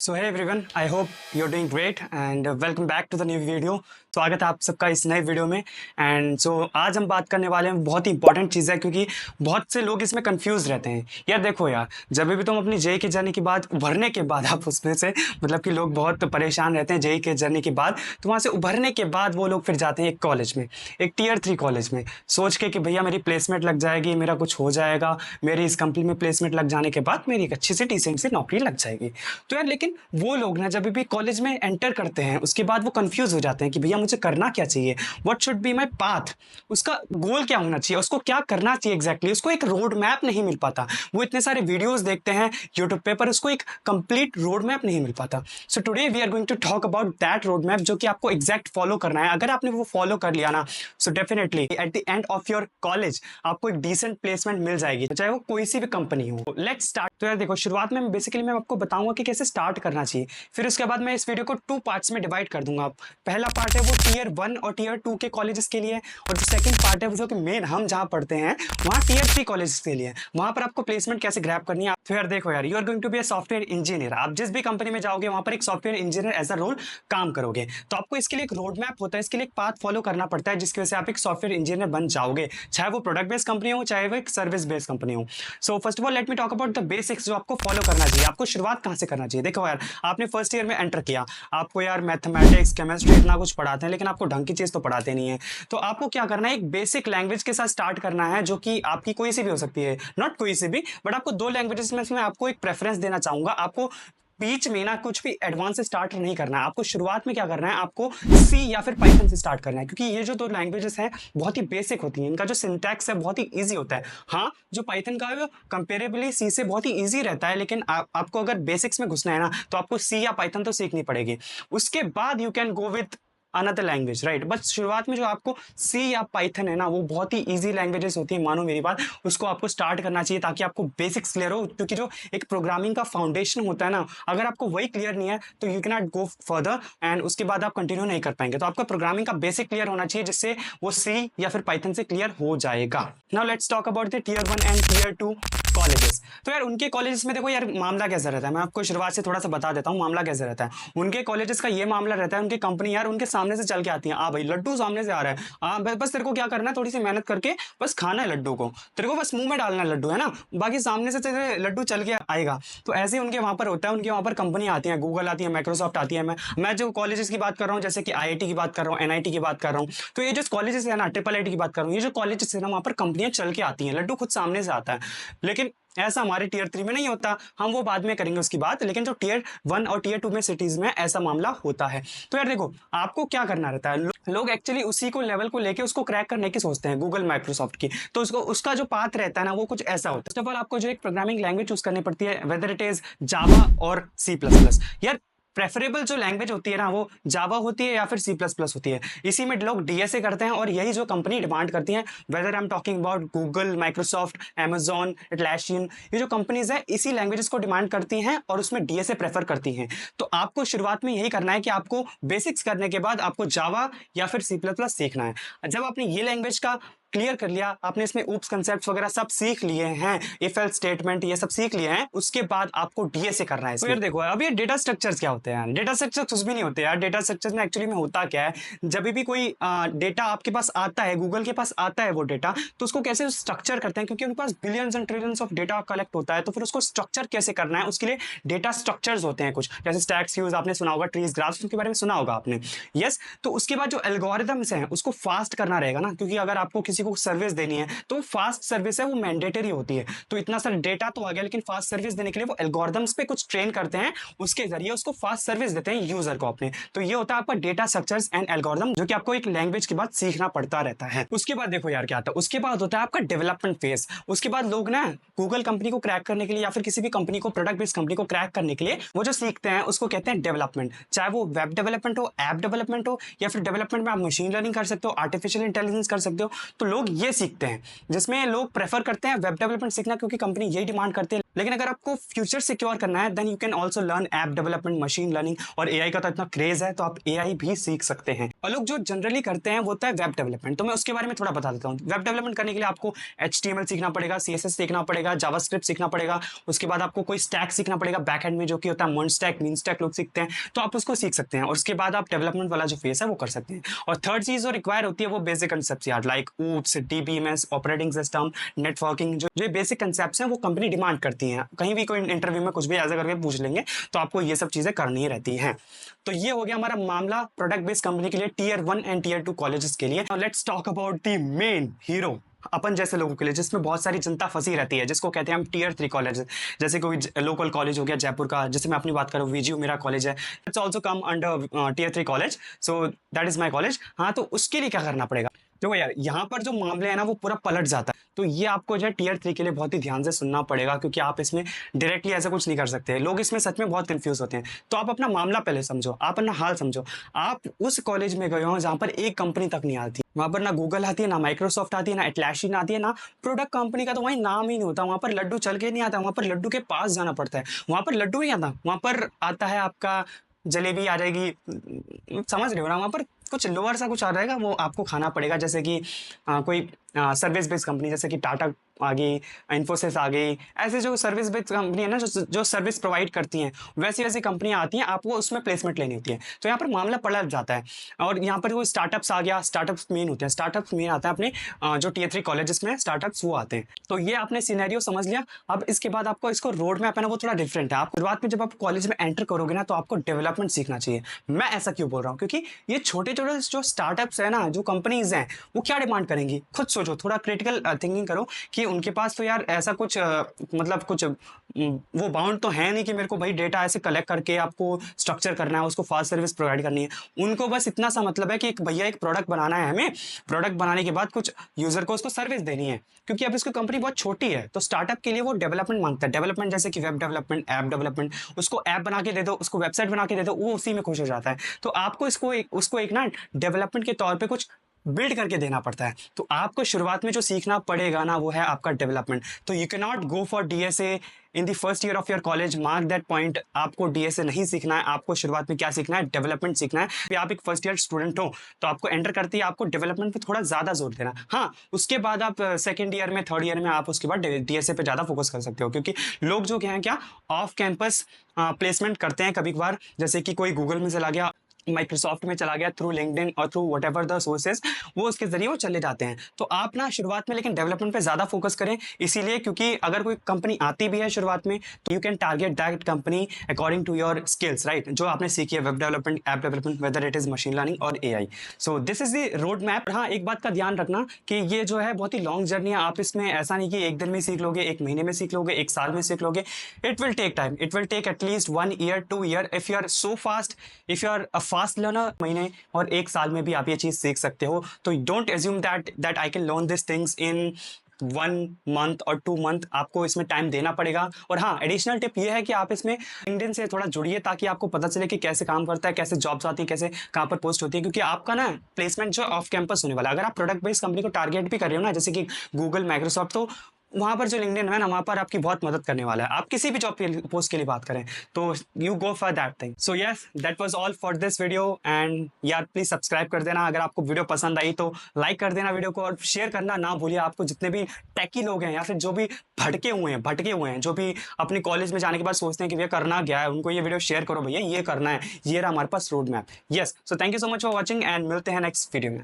So hey everyone, I hope you are doing great and welcome back to the new video. स्वागत है आप सबका इस नए वीडियो में। एंड आज हम बात करने वाले हैं, बहुत ही इंपॉर्टेंट चीज़ है क्योंकि बहुत से लोग इसमें कंफ्यूज रहते हैं। यार देखो यार, जब भी तुम अपनी जेई के जर्नी के बाद उभरने के बाद आप उसमें से मतलब कि लोग बहुत परेशान रहते हैं जेई के जर्नी के बाद, तो वहाँ से उभरने के बाद वो लोग फिर जाते हैं एक कॉलेज में, एक टियर 3 कॉलेज में, सोच के कि भैया मेरी प्लेसमेंट लग जाएगी, मेरा कुछ हो जाएगा, मेरी इस कंपनी में प्लेसमेंट लग जाने के बाद मेरी एक अच्छी सी डिसेंट सी नौकरी लग जाएगी। तो यार लेकिन वो लोग ना जब भी कॉलेज में एंटर करते हैं उसके बाद वो कंफ्यूज हो जाते हैं कि भैया मुझे करना क्या चाहिए, what should be my path, उसका गोल क्या होना चाहिए, उसको क्या करना चाहिए एग्जैक्टली, उसको एक रोड मैप नहीं मिल पाता। वो इतने सारे वीडियोस देखते हैं यूट्यूब पे पर उसको एक कंप्लीट रोड मैप नहीं मिल पाता। So today we are going to talk about that road map जो कि आपको एग्जैक्ट फॉलो करना है। अगर आपने वो फॉलो कर लिया ना, so definitely at the end of your college आपको एक डिसेंट प्लेसमेंट मिल जाएगी, चाहे वो कोई सी भी कंपनी हो। Let's start. तो यार देखो, शुरुआत में बेसिकली मैं आपको बताऊंगा कि कैसे स्टार्ट करना चाहिए, फिर उसके बाद मैं इस वीडियो को 2 पार्ट्स में डिवाइड कर दूंगा। पहला पार्ट है वो टियर 1 और टियर 2 के कॉलेजेस के लिए, और जो सेकंड पार्ट है वो जो कि मेन हम जहां पढ़ते हैं वहां टियर 3 कॉलेजेस के लिए, वहां पर आपको प्लेसमेंट कैसे ग्रैब करनी है। तो यार देखो यार, you are going to be a software engineer. आप जिस भी कंपनी में जाओगे वहां पर एक software engineer as a role काम करोगे, तो आपको इसके लिए एक रोड मैप होता है, इसके लिए एक पाथ फॉलो करना पड़ता है जिसकी वजह से आप एक सॉफ्टवेयर इंजीनियर बन जाओगे, चाहे वो प्रोडक्ट बेस्ड कंपनी हो चाहे वो एक सर्विस बेस्ड कंपनी हो। So first of all let me talk about the basics जो आपको फॉलो करना चाहिए। आपको शुरुआत कहां से करना चाहिए? देखो यार, आपने फर्स्ट ईयर में एंटर किया, आपको यार मैथमेटिक्स केमिस्ट्री इतना कुछ पढ़ाते हैं लेकिन आपको ढंग की चीज़ तो पढ़ाते नहीं है। तो आपको क्या करना है, एक बेसिक लैंग्वेज के साथ स्टार्ट करना है जो कि आपकी कोई सी भी हो सकती है, नॉट कोई सी भी, बट आपको 2 लैंग्वेजेस में मैं आपको एक प्रेफरेंस देना चाहूंगा। आपको बीच में ना कुछ भी एडवांस से स्टार्ट नहीं करना है। आपको शुरुआत में क्या करना है, आपको सी या फिर पाइथन से स्टार्ट करना है, क्योंकि ये जो 2 लैंग्वेजेस हैं बहुत ही बेसिक होती हैं, इनका जो सिंटैक्स है बहुत ही इजी होता है। हाँ, जो पाइथन का है वो कंपेरेबली सी से बहुत ही इजी रहता है, लेकिन आपको अगर बेसिक्स में घुसना है ना तो आपको सी या पाइथन तो सीखनी पड़ेगी। उसके बाद you can go with another language, right. बस शुरुआत में जो आपको सी या पाइथन है ना, वो बहुत ही इजी लैंग्वेजेस होती है, मानो मेरी बात, उसको आपको स्टार्ट करना चाहिए ताकि आपको बेसिक्स क्लियर हो। क्योंकि जो एक प्रोग्रामिंग का फाउंडेशन होता है ना, अगर आपको वही क्लियर नहीं है तो you can not go further and उसके बाद आप कंटिन्यू नहीं कर पाएंगे। तो आपका प्रोग्रामिंग का बेसिक क्लियर होना चाहिए जिससे वो सी या फिर पाइथन से क्लियर हो जाएगा। Now let's talk about the tier 1 and tier 2 colleges. तो यार उनके कॉलेजेस में देखो यार मामला कैसा रहता है, मैं आपको शुरुआत से थोड़ा सा बता देता हूँ मामला कैसा रहता है। उनके कॉलेजेस का ये मामला रहता है, उनकी कंपनी यार उनके सामने से चल के आती है। हाँ भाई, लड्डू सामने से आ रहा है, हाँ बस तेरे को क्या करना है, थोड़ी सी मेहनत करके बस खाना है लड्डू को, तेरे को बस मुंह में डालना है लड्डू, है ना, बाकी सामने से तेरे लड्डू चल के आएगा। तो ऐसे ही उनके वहां पर होता है, उनके वहां पर कंपनी आती है, गूगल आती है, माइक्रोसॉफ्ट आती है। मैं जो कॉलेजेस की बात कर रहा हूँ, जैसे कि आईआईटी की बात कर रहा हूँ, एनआईटी की बात कर रहा हूँ, तो ये जो कॉलेजेस है ना, ट्रिपल आईटी की बात कर रहा हूँ, ये जो कॉलेजेस है ना वहां पर कंपनियां चल के आती हैं, लड्डू खुद सामने से आता है। लेकिन ऐसा हमारे टियर 3 में नहीं होता, हम वो बाद में करेंगे उसकी बात, लेकिन जो टियर 1 और टियर 2 में सिटीज में ऐसा मामला होता है। तो यार देखो, आपको क्या करना रहता है, लोग एक्चुअली उसी को लेवल को लेके उसको क्रैक करने की सोचते हैं, गूगल माइक्रोसॉफ्ट की, तो उसको उसका जो पाथ रहता है ना वो कुछ ऐसा होता है। फर्स्ट ऑफ ऑल आपको जो एक प्रोग्रामिंग लैंग्वेज चूज करनी पड़ती है, वेदर इट इज जावा और सी प्लस प्लस। यार प्रेफरेबल जो लैंग्वेज होती है ना वो जावा होती है या फिर सी प्लस प्लस होती है, इसी में लोग डीएसए करते हैं और यही जो कंपनी डिमांड करती है, whether I am talking about Google, Microsoft, Amazon, Atlassian, ये जो कंपनीज है इसी लैंग्वेजेस को डिमांड करती हैं और उसमें डीएसए प्रेफर करती हैं। तो आपको शुरुआत में यही करना है कि आपको बेसिक्स करने के बाद आपको जावा या फिर सी प्लस प्लस सीखना है। जब आपने ये लैंग्वेज का क्लियर कर लिया, आपने इसमें ऊप्स कंसेप्ट्स वगैरह सब सीख लिए हैं, इफ एल्स स्टेटमेंट ये सब सीख लिए हैं, उसके बाद आपको डीएसए करना है। तो यार देखो, अब ये डेटा स्ट्रक्चर्स क्या होते हैं? डेटा स्ट्रक्चर कुछ भी नहीं होते यार। डेटा स्ट्रक्चर में एक्चुअली में होता क्या है, जब भी कोई डेटा आपके पास आता है, गूगल के पास आता है वो डेटा, तो उसको कैसे स्ट्रक्चर करते हैं, क्योंकि उनके पास billions and trillions of data collect होता है, तो फिर उसको स्ट्रक्चर कैसे करना है, उसके लिए डेटा स्ट्रक्चर्स होते हैं कुछ, जैसे स्टैक्स यूज आपने सुना होगा, ट्रीज, ग्राफ्स, उनके बारे में सुना होगा आपने। यस, तो उसके बाद जो एल्गोरिथम्स हैं उसको फास्ट करना रहेगा ना, क्योंकि अगर आपको किसी को सर्विस देनी है तो फास्ट सर्विस है वो मैंडेटरी होती है। तो इतना सारा डेटा तो आ गया, लेकिन फास्ट सर्विस देने के लिए वो एल्गोरिथम्स पे कुछ ट्रेन करते हैं, उसके जरिए उसको फास्ट सर्विस देते हैं यूजर को अपने। तो ये होता है आपका डेटा स्ट्रक्चर्स एंड एल्गोरिथम, जो कि आपको एक लैंग्वेज के बाद सीखना पड़ता रहता है। उसके बाद देखो यार क्या आता है, उसके बाद होता है आपका डेवलपमेंट फेज। उसके बाद लोग ना गूगल कंपनी को क्रैक करने के लिए या फिर किसी भी कंपनी को, प्रोडक्ट बेस्ड कंपनी को क्रैक करने के लिए वो जो सीखते हैं उसको कहते हैं डेवलपमेंट। चाहे वो वेब डेवलपमेंट हो, ऐप डेवलपमेंट हो, या फिर डेवलपमेंट में आप मशीन लर्निंग कर सकते हो, आर्टिफिशियल इंटेलिजेंस कर सकते हो। तो लोग ये सीखते हैं, जिसमें लोग प्रेफर करते हैं वेब डेवलपमेंट सीखना, क्योंकि कंपनी यही डिमांड करते हैं। लेकिन अगर आपको फ्यूचर सिक्योर करना है, then you can also learn app development, machine learning, और एआई का तो इतना क्रेज है तो आप एआई भी सीख सकते हैं। और लोग जो जनरली करते हैं वो होता है वेब डेवलपमेंट। तो मैं उसके बारे में थोड़ा बता देता हूँ। वेब डेवलपमेंट करने के लिए आपको HTML सीखना पड़ेगा, CSS सीखना पड़ेगा, जावास्क्रिप्ट सीखना पड़ेगा, उसके बाद आपको कोई स्टैक सीखना पड़ेगा बैकएंड में, जो कि होता है मॉन स्टैक, मीन स्टैक लोग सीखते हैं, तो आप उसको सीख सकते हैं। और उसके बाद आप डेवलपमेंट वाला जो फेस है वो कर सकते हैं। और थर्ड चीज जो रिक्वायर होती है वो बेसिक कंसेप्ट यार, like oops, DBMS, operating system, networking, जो बेसिक कंसेप्ट हैं वो कंपनी डिमांड करती है। कहीं भी कोई इंटरव्यू में कुछ भी ऐसा करके पूछ लेंगे तो आपको ये सब चीजें करनी रहती हैं। तो ये हो गया हमारा मामला प्रोडक्ट बेस्ड कंपनी के लिए, Tier 1 एंड Tier 2 कॉलेजेस के लिए। Let's talk about the main hero अपन जैसे लोगों के लिए, जिसमें बहुत सारी जनता फंसी रहती है, जिसको कहते हैं हम Tier 3 कॉलेज। जैसे कोई लोकल कॉलेज हो गया जयपुर का, जैसे मैं अपनी बात करूँ, VGU मेरा कॉलेज है, it's also come under Tier 3 college, so that is my college. हाँ, तो उसके लिए क्या करना पड़ेगा? देखो यार, यहाँ पर जो मामले है ना वो पूरा पलट जाता है। तो ये आपको जो है Tier 3 के लिए बहुत ही ध्यान से सुनना पड़ेगा, क्योंकि आप इसमें डायरेक्टली ऐसा कुछ नहीं कर सकते। लोग इसमें सच में बहुत कंफ्यूज होते हैं। तो आप अपना मामला पहले समझो, आप अपना हाल समझो। आप उस कॉलेज में गए हो जहाँ पर एक कंपनी तक नहीं आती, वहाँ पर ना गूगल आती है, ना माइक्रोसॉफ्ट आती है, ना एटलासियन आती है, ना प्रोडक्ट कंपनी का तो वहीं नाम ही नहीं होता। वहाँ पर लड्डू चल के नहीं आता, वहाँ पर लड्डू के पास जाना पड़ता है। वहाँ पर लड्डू नहीं आता, वहाँ पर आता है आपका जलेबी आ जाएगी, समझ रहे हो ना? वहाँ पर कुछ लोअर सा कुछ आ जाएगा, वो आपको खाना पड़ेगा। जैसे कि कोई सर्विस बेस्ड कंपनी, जैसे कि टाटा आ गई, इन्फोसिस आ गई, ऐसे जो सर्विस बेस्ड कंपनी है ना, जो सर्विस प्रोवाइड करती हैं, वैसी वैसी कंपनियां आती हैं, आपको उसमें प्लेसमेंट लेनी होती है। तो यहाँ पर मामला पलट जाता है। और यहाँ पर वो स्टार्टअप्स आ गया, स्टार्टअप्स मेन होते हैं, स्टार्टअप्स मेन आता है अपने जो Tier 3 कॉलेजेस में स्टार्टअप्स वो आते हैं। तो ये आपने सिनेरियो समझ लिया। अब इसके बाद आपको इसको रोड मैप है ना वो थोड़ा डिफरेंट है। आप शुरुआत में जब आप कॉलेज में एंटर करोगे ना, तो आपको डेवलपमेंट सीखना चाहिए। मैं ऐसा क्यों बोल रहा हूँ? क्योंकि ये छोटे छोटे जो स्टार्टअप्स है ना, जो कंपनीज हैं, वो क्या डिमांड करेंगी? खुद सोचो, थोड़ा क्रिटिकल थिंकिंग करो कि उनके पास तो यार ऐसा कुछ मतलब कुछ वो बाउंड तो है नहीं कि मेरे को भाई डेटा ऐसे कलेक्ट करके आपको स्ट्रक्चर करना है, उसको फास्ट सर्विस प्रोवाइड करनी है। उनको बस इतना सा मतलब है कि भैया एक प्रोडक्ट बनाना है हमें, प्रोडक्ट बनाने के बाद कुछ यूजर को उसको सर्विस देनी है। क्योंकि अब इसकी कंपनी बहुत छोटी है, तो स्टार्टअप के लिए वो डेवलपमेंट मांगता है। डेवलपमेंट जैसे कि वेब डेवलपमेंट, ऐप डेवलपमेंट, उसको ऐप बना के दे दो, उसको वेबसाइट बना के दे दो, वो उसी में खुश हो जाता है। तो आपको उसको एक ना डेवलपमेंट के तौर पे कुछ बिल्ड करके देना पड़ता है। तो आपको शुरुआत में जो सीखना पड़ेगा ना वो है आपका डेवलपमेंट। तो you can not go for DSA in the first year of your college, mark that point. आपको DSA नहीं सीखना है, आपको शुरुआत में क्या सीखना है? डेवलपमेंट सीखना है। फिर आप एक फर्स्ट ईयर स्टूडेंट हो तो आपको एंटर करते ही आपको डेवलपमेंट पे थोड़ा ज्यादा जोर देना। हाँ, उसके बाद आप सेकंड ईयर में, थर्ड ईयर में आप उसके बाद DSA पे ज्यादा फोकस कर सकते हो, क्योंकि लोग जो क्या ऑफ कैंपस प्लेसमेंट करते हैं कभी कभार, जैसे कि कोई गूगल में चला गया, माइक्रोसॉफ्ट में चला गया, थ्रू लिंक्डइन और through what ever the sources, वो उसके जरिए वो चले जाते हैं। तो आप ना शुरुआत में लेकिन डेवलपमेंट पे ज्यादा फोकस करें, इसीलिए क्योंकि अगर कोई कंपनी आती भी है शुरुआत में तो you can target that company according to your skills, right? जो आपने सीखी है, web development, app development, whether it is machine learning और AI। So this is the road map. हाँ, एक बात का ध्यान रखना कि ये जो है बहुत ही लॉन्ग जर्नी है। आप इसमें ऐसा नहीं कि एक दिन में सीख लोगे, एक महीने में सीख लोगे, एक साल में सीख लोगे। It will take time, it will take at least 1 year 2 year। If you are so fast, if you are a fast learner, महीने और एक साल में भी आप ये चीज सीख सकते हो। तो don't assume that I can learn this things in 1 month और 2 month। आपको इसमें टाइम देना पड़ेगा। और हाँ, एडिशनल टिप ये है कि आप इसमें लिंक्डइन से थोड़ा जुड़िए, ताकि आपको पता चले कि कैसे काम करता है, कैसे जॉब्स आती है, कैसे कहाँ पर पोस्ट होती है। क्योंकि आपका ना प्लेसमेंट जो ऑफ कैंपस होने वाला है। अगर आप प्रोडक्ट बेस्ड कंपनी को टारगेट भी कर रहे हो ना, जैसे कि गूगल, माइक्रोसॉफ्ट, तो वहाँ पर जो लिंक्डइन है ना, वहाँ पर आपकी बहुत मदद करने वाला है। आप किसी भी जॉब पोस्ट के लिए बात करें तो you go for that thing. So yes, that was all for this video. And यार प्लीज सब्सक्राइब कर देना। अगर आपको वीडियो पसंद आई तो लाइक कर देना वीडियो को, और शेयर करना ना भूलिए। आपको जितने भी टेकी लोग हैं या फिर जो भी भटके हुए हैं, जो भी अपने कॉलेज में जाने के बाद सोचते हैं कि ये करना क्या है, उनको ये वीडियो शेयर करो, भैया ये करना है, ये रहा हमारे पास road map. Yes, so thank you so much for watching and मिलते हैं नेक्स्ट वीडियो में।